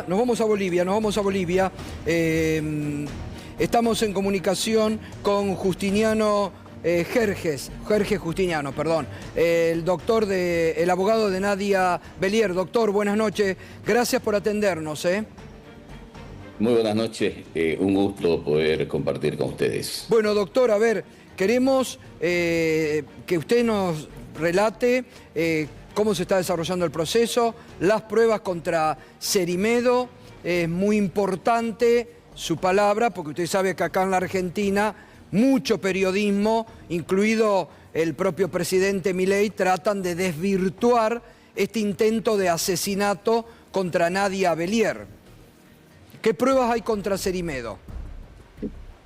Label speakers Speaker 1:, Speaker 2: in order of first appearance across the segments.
Speaker 1: nos vamos a Bolivia. Estamos en comunicación con Justiniano Jerjes Justiniano, perdón, el abogado de Nadia Belier. Doctor, buenas noches, gracias por atendernos.
Speaker 2: Muy buenas noches, un gusto poder compartir con ustedes.
Speaker 1: Bueno, doctor, a ver, queremos que usted nos relate cómo se está desarrollando el proceso, las pruebas contra Cerimedo. Es muy importante su palabra, porque usted sabe que acá en la Argentina mucho periodismo, incluido el propio presidente Milei, tratan de desvirtuar este intento de asesinato contra Nadia Belier. ¿Qué pruebas hay contra Cerimedo?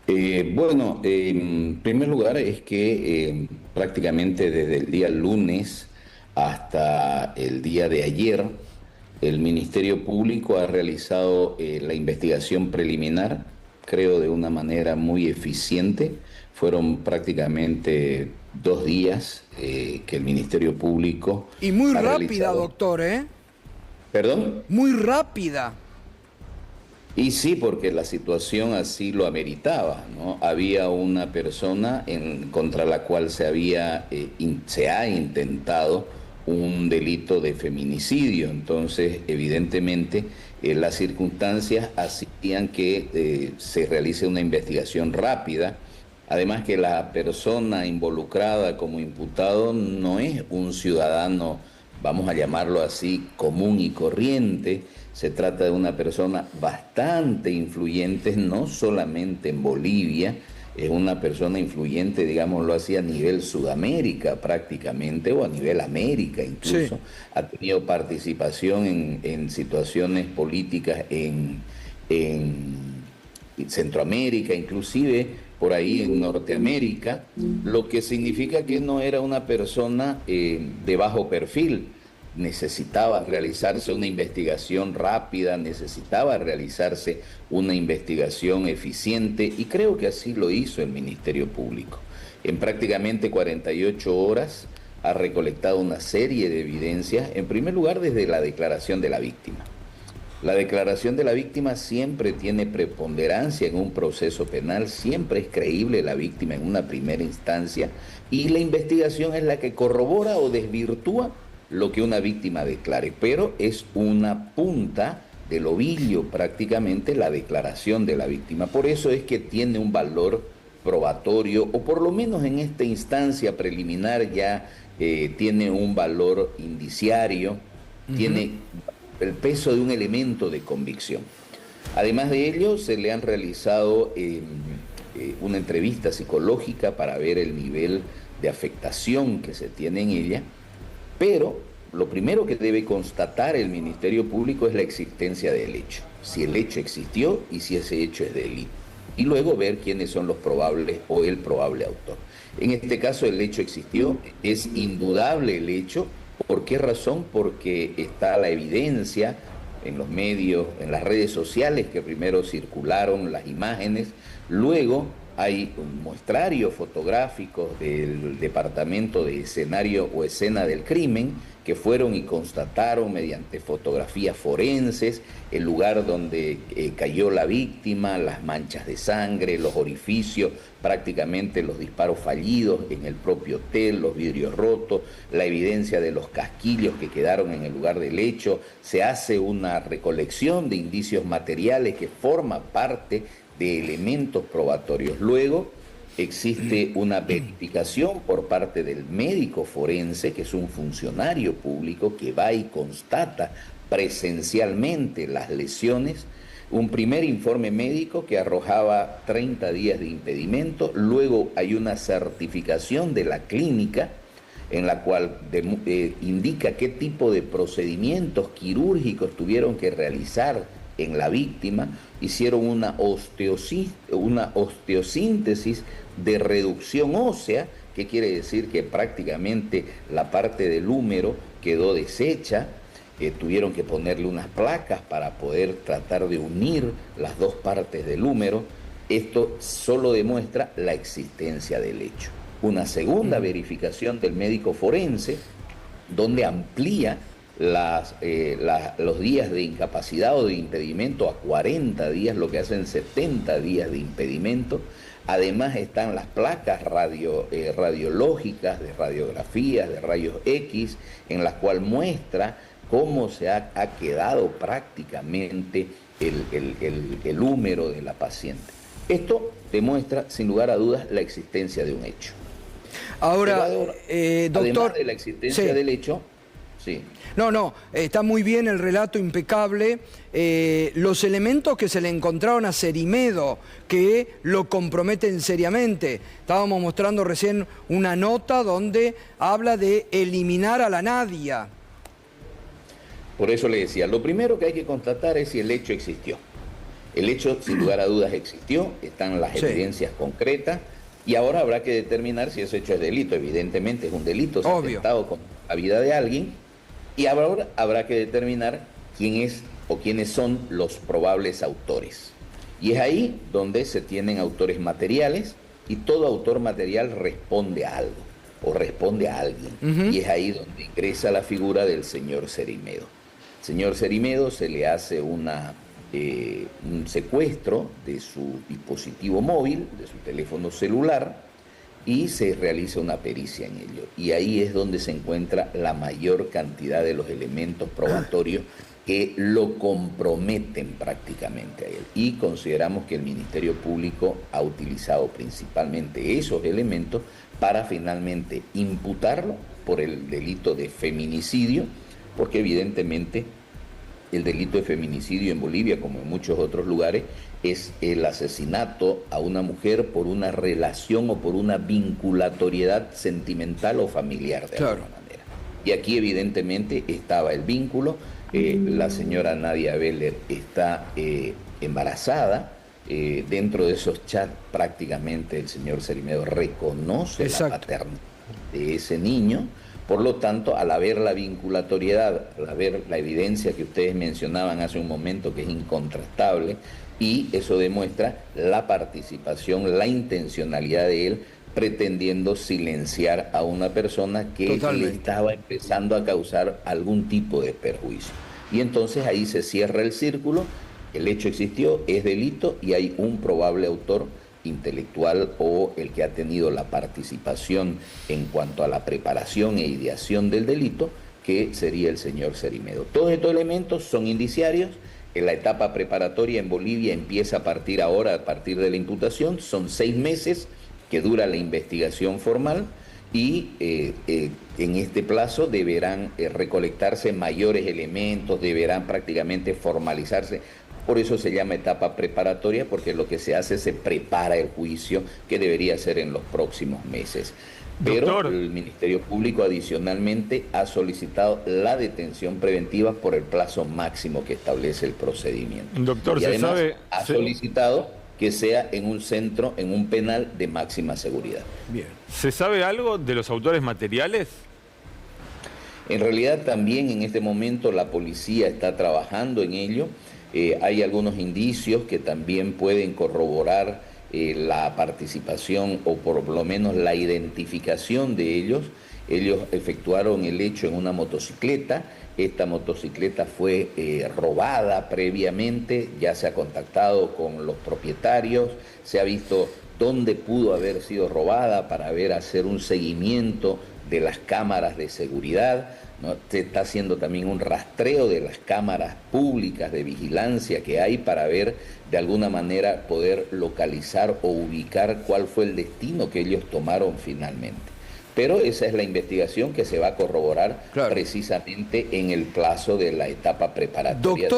Speaker 2: Bueno, en primer lugar es que prácticamente desde el día lunes hasta el día de ayer, el Ministerio Público ha realizado la investigación preliminar, creo de una manera muy eficiente. Fueron prácticamente 2 días que el Ministerio Público
Speaker 1: y muy
Speaker 2: ha
Speaker 1: rápida,
Speaker 2: realizado...
Speaker 1: doctor, ¿eh?
Speaker 2: ¿Perdón?
Speaker 1: Muy rápida.
Speaker 2: Y sí, porque la situación así lo ameritaba, ¿no? Había una persona contra la cual se ha intentado un delito de feminicidio. Entonces, evidentemente, las circunstancias hacían que se realice una investigación rápida. Además que la persona involucrada como imputado no es un ciudadano, vamos a llamarlo así, común y corriente. Se trata de una persona bastante influyente, no solamente en Bolivia, es una persona influyente, digámoslo así, a nivel Sudamérica prácticamente, o a nivel América incluso. Sí. Ha tenido participación en situaciones políticas en Centroamérica, inclusive por ahí en Norteamérica, lo que significa que no era una persona de bajo perfil. Necesitaba realizarse una investigación rápida, necesitaba realizarse una investigación eficiente, y creo que así lo hizo el Ministerio Público. En prácticamente 48 horas ha recolectado una serie de evidencias, en primer lugar desde la declaración de la víctima. La declaración de la víctima siempre tiene preponderancia en un proceso penal, siempre es creíble la víctima en una primera instancia, y la investigación es la que corrobora o desvirtúa lo que una víctima declare, pero es una punta del ovillo prácticamente la declaración de la víctima. Por eso es que tiene un valor probatorio, o por lo menos en esta instancia preliminar ya tiene un valor indiciario, tiene el peso de un elemento de convicción. Además de ello, se le han realizado una entrevista psicológica para ver el nivel de afectación que se tiene en ella. Pero lo primero que debe constatar el Ministerio Público es la existencia del hecho, si el hecho existió y si ese hecho es delito, y luego ver quiénes son los probables o el probable autor. En este caso el hecho existió, es indudable el hecho. ¿Por qué razón? Porque está la evidencia en los medios, en las redes sociales, que primero circularon las imágenes, luego hay un muestrario fotográfico del Departamento de Escenario o Escena del Crimen, que fueron y constataron mediante fotografías forenses el lugar donde cayó la víctima, las manchas de sangre, los orificios, prácticamente los disparos fallidos en el propio hotel, los vidrios rotos, la evidencia de los casquillos que quedaron en el lugar del hecho. Se hace una recolección de indicios materiales que forma parte de elementos probatorios. Luego existe una verificación por parte del médico forense, que es un funcionario público que va y constata presencialmente las lesiones. Un primer informe médico que arrojaba 30 días de impedimento. Luego hay una certificación de la clínica en la cual indica qué tipo de procedimientos quirúrgicos tuvieron que realizar en la víctima. Hicieron una osteosíntesis de reducción ósea, que quiere decir que prácticamente la parte del húmero quedó deshecha. Tuvieron que ponerle unas placas para poder tratar de unir las dos partes del húmero. Esto solo demuestra la existencia del hecho. Una segunda verificación del médico forense, donde amplía los días de incapacidad o de impedimento a 40 días, lo que hacen 70 días de impedimento. Además están las placas radiológicas, de radiografías, de rayos X, en las cuales muestra cómo se ha quedado prácticamente el húmero de la paciente. Esto demuestra, sin lugar a dudas, la existencia de un hecho.
Speaker 1: Ahora, doctor...
Speaker 2: Además de la existencia del hecho, sí.
Speaker 1: No, está muy bien el relato, impecable. Los elementos que se le encontraron a Cerimedo, que lo comprometen seriamente. Estábamos mostrando recién una nota donde habla de eliminar a la Nadia.
Speaker 2: Por eso le decía, lo primero que hay que constatar es si el hecho existió. El hecho, sin lugar a dudas, existió, están las evidencias concretas, y ahora habrá que determinar si ese hecho es delito. Evidentemente es un delito, se ha atentado con la vida de alguien, y ahora habrá que determinar quién es o quiénes son los probables autores. Y es ahí donde se tienen autores materiales, y todo autor material responde a algo, o responde a alguien. Y es ahí donde ingresa la figura del señor Cerimedo. Al señor Cerimedo se le hace un secuestro de su dispositivo móvil, de su teléfono celular, y se realiza una pericia en ello. Y ahí es donde se encuentra la mayor cantidad de los elementos probatorios que lo comprometen prácticamente a él. Y consideramos que el Ministerio Público ha utilizado principalmente esos elementos para finalmente imputarlo por el delito de feminicidio, porque evidentemente el delito de feminicidio en Bolivia, como en muchos otros lugares, es el asesinato a una mujer por una relación o por una vinculatoriedad sentimental o familiar de alguna manera. Y aquí evidentemente estaba el vínculo. La señora Nadia Beller está embarazada. Dentro de esos chats prácticamente el señor Cerimedo reconoce la paternidad de ese niño. Por lo tanto, al haber la vinculatoriedad, al haber la evidencia que ustedes mencionaban hace un momento, que es incontrastable, y eso demuestra la participación, la intencionalidad de él, pretendiendo silenciar a una persona que le estaba empezando a causar algún tipo de perjuicio. Y entonces ahí se cierra el círculo, el hecho existió, es delito y hay un probable autor intelectual o el que ha tenido la participación en cuanto a la preparación e ideación del delito, que sería el señor Cerimedo. Todos estos elementos son indiciarios. En la etapa preparatoria en Bolivia empieza a partir ahora, a partir de la imputación, son 6 meses que dura la investigación formal y en este plazo deberán recolectarse mayores elementos, deberán prácticamente formalizarse. Por eso se llama etapa preparatoria, porque lo que se hace se prepara el juicio que debería ser en los próximos meses. Pero doctor, el Ministerio Público adicionalmente ha solicitado la detención preventiva por el plazo máximo que establece el procedimiento.
Speaker 3: Doctor,
Speaker 2: y además ha solicitado que sea en un centro, en un penal de máxima seguridad.
Speaker 3: Bien. ¿Se sabe algo de los autores materiales?
Speaker 2: En realidad también en este momento la policía está trabajando en ello. Hay algunos indicios que también pueden corroborar la participación o por lo menos la identificación de ellos. Ellos efectuaron el hecho en una motocicleta. Esta motocicleta fue robada previamente, ya se ha contactado con los propietarios, se ha visto dónde pudo haber sido robada para hacer un seguimiento de las cámaras de seguridad, ¿no? Se está haciendo también un rastreo de las cámaras públicas de vigilancia que hay para ver, de alguna manera, poder localizar o ubicar cuál fue el destino que ellos tomaron finalmente. Pero esa es la investigación que se va a corroborar precisamente en el plazo de la etapa preparatoria.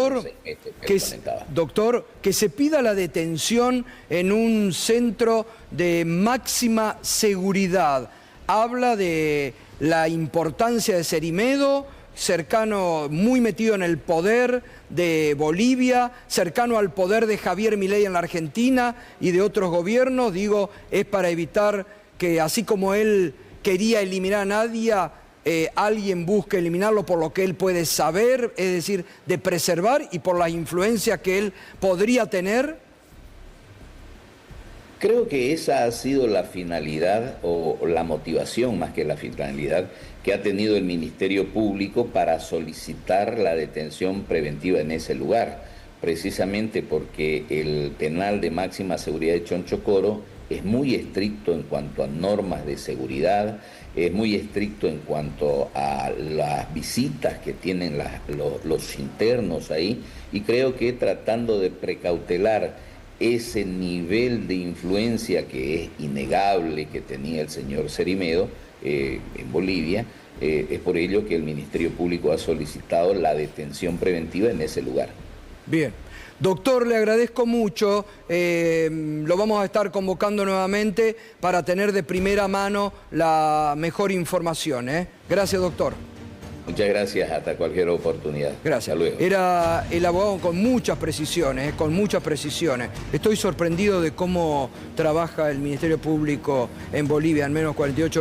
Speaker 1: Doctor, que se pida la detención en un centro de máxima seguridad. Habla de la importancia de Cerimedo, cercano, muy metido en el poder de Bolivia, cercano al poder de Javier Milei en la Argentina y de otros gobiernos. Digo, es para evitar que, así como él quería eliminar a Nadia, alguien busque eliminarlo por lo que él puede saber, es decir, de preservar y por las influencias que él podría tener.
Speaker 2: Creo que esa ha sido la finalidad o la motivación más que la finalidad que ha tenido el Ministerio Público para solicitar la detención preventiva en ese lugar, precisamente porque el penal de máxima seguridad de Chonchocoro es muy estricto en cuanto a normas de seguridad, es muy estricto en cuanto a las visitas que tienen los internos ahí, y creo que tratando de precautelar ese nivel de influencia que es innegable que tenía el señor Cerimedo en Bolivia, es por ello que el Ministerio Público ha solicitado la detención preventiva en ese lugar.
Speaker 1: Bien. Doctor, le agradezco mucho. Lo vamos a estar convocando nuevamente para tener de primera mano la mejor información. Gracias, doctor.
Speaker 2: Muchas gracias, hasta cualquier oportunidad.
Speaker 1: Gracias.
Speaker 2: Hasta luego.
Speaker 1: Era el abogado con muchas precisiones, con muchas precisiones. Estoy sorprendido de cómo trabaja el Ministerio Público en Bolivia, al menos 48